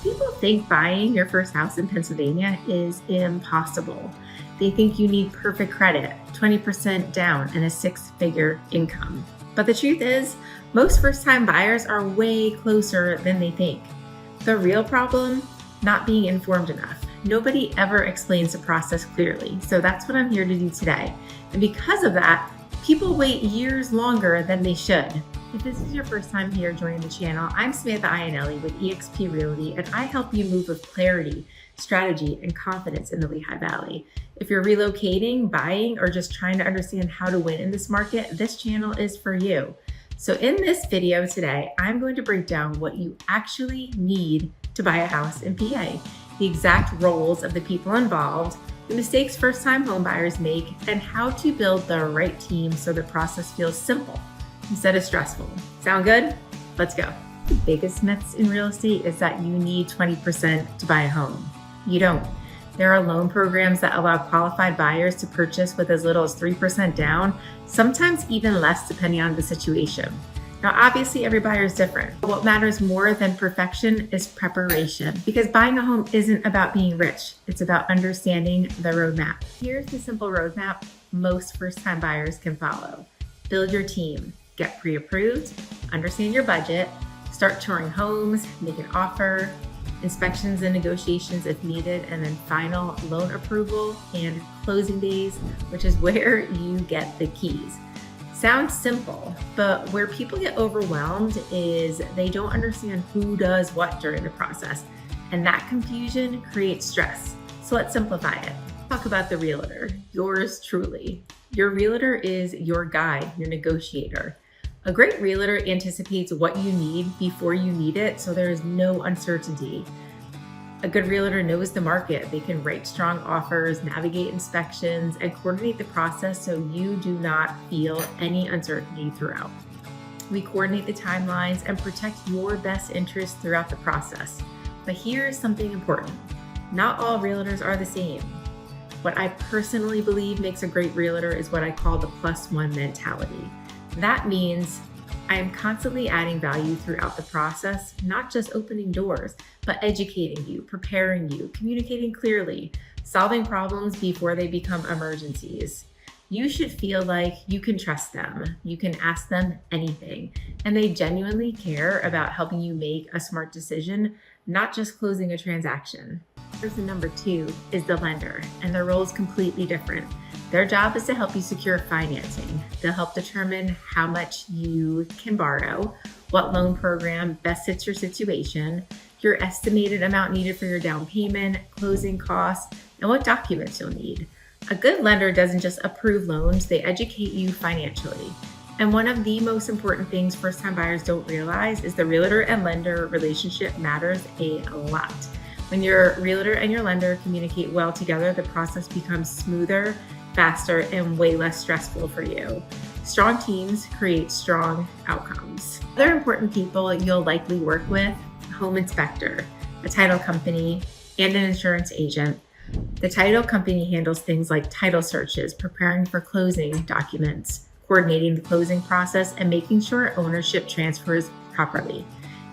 People think buying your first house in Pennsylvania is impossible. They think you need perfect credit, 20% down, and a six-figure income. But the truth is, most first-time buyers are way closer than they think. The real problem? Not being informed enough. Nobody ever explains the process clearly, so that's what I'm here to do today. And because of that, people wait years longer than they should. If this is your first time here joining the channel, I'm Samantha Iannelli with eXp Realty, and I help you move with clarity, strategy, and confidence in the Lehigh Valley. If you're relocating, buying, or just trying to understand how to win in this market, this channel is for you. So in this video today, I'm going to break down what you actually need to buy a house in PA, the exact roles of the people involved, the mistakes first-time homebuyers make, and how to build the right team so the process feels simple instead of stressful. Sound good? Let's go. The biggest myths in real estate is that you need 20% to buy a home. You don't. There are loan programs that allow qualified buyers to purchase with as little as 3% down, sometimes even less depending on the situation. Now, obviously every buyer is different. But what matters more than perfection is preparation, because buying a home isn't about being rich. It's about understanding the roadmap. Here's the simple roadmap most first-time buyers can follow. Build your team. Get pre-approved, understand your budget, start touring homes, make an offer, inspections and negotiations if needed, and then final loan approval and closing days, which is where you get the keys. Sounds simple, but where people get overwhelmed is they don't understand who does what during the process, and that confusion creates stress. So let's simplify it. Talk about the realtor, yours truly. Your realtor is your guide, your negotiator. A great realtor anticipates what you need before you need it, so there is no uncertainty. A good realtor knows the market. They can write strong offers, navigate inspections, and coordinate the process so you do not feel any uncertainty throughout. We coordinate the timelines and protect your best interests throughout the process. But here's something important. Not all realtors are the same. What I personally believe makes a great realtor is what I call the +1 mentality. That means I am constantly adding value throughout the process, not just opening doors, but educating you, preparing you, communicating clearly, solving problems before they become emergencies. You should feel like you can trust them, you can ask them anything, and they genuinely care about helping you make a smart decision, not just closing a transaction. Person number 2 is the lender, and their role is completely different. Their job is to help you secure financing. They'll help determine how much you can borrow, what loan program best fits your situation, your estimated amount needed for your down payment, closing costs, and what documents you'll need. A good lender doesn't just approve loans, they educate you financially. And one of the most important things first-time buyers don't realize is the realtor and lender relationship matters a lot. When your realtor and your lender communicate well together, the process becomes smoother, faster, and way less stressful for you. Strong teams create strong outcomes. Other important people you'll likely work with: home inspector, a title company, and an insurance agent. The title company handles things like title searches, preparing for closing documents, coordinating the closing process, and making sure ownership transfers properly.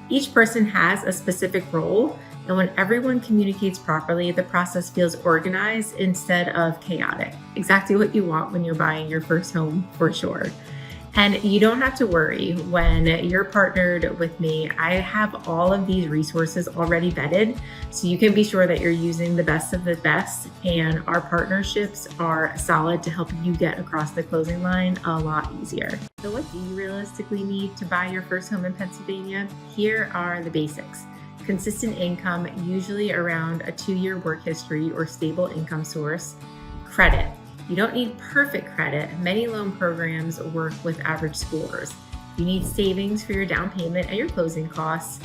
Each person has a specific role, and when everyone communicates properly, the process feels organized instead of chaotic. Exactly what you want when you're buying your first home, for sure. And you don't have to worry when you're partnered with me. I have all of these resources already vetted, so you can be sure that you're using the best of the best, and our partnerships are solid to help you get across the closing line a lot easier. So what do you realistically need to buy your first home in Pennsylvania? Here are the basics. Consistent income, usually around a 2-year work history or stable income source. Credit. You don't need perfect credit. Many loan programs work with average scores. You need savings for your down payment and your closing costs.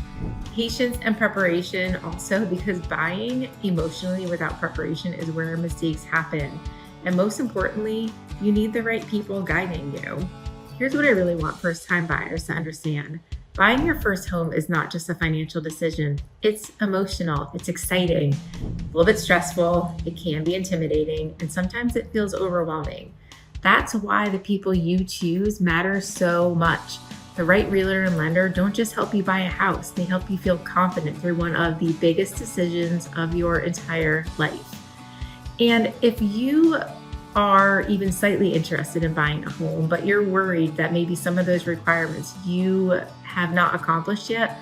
Patience and preparation also, because buying emotionally without preparation is where mistakes happen. And most importantly, you need the right people guiding you. Here's what I really want first-time buyers to understand. Buying your first home is not just a financial decision. It's emotional, it's exciting, a little bit stressful, it can be intimidating, and sometimes it feels overwhelming. That's why the people you choose matter so much. The right realtor and lender don't just help you buy a house, they help you feel confident through one of the biggest decisions of your entire life. And if you are even slightly interested in buying a home, but you're worried that maybe some of those requirements you have not accomplished yet,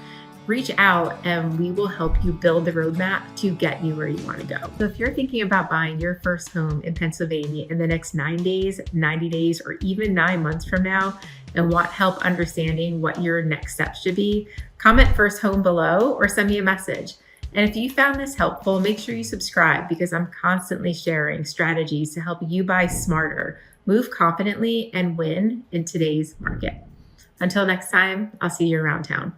reach out and we will help you build the roadmap to get you where you want to go. So if you're thinking about buying your first home in Pennsylvania in the next 9 days, 90 days, or even 9 months from now, and want help understanding what your next steps should be, comment first home below or send me a message. And if you found this helpful, make sure you subscribe because I'm constantly sharing strategies to help you buy smarter, move confidently, and win in today's market. Until next time, I'll see you around town.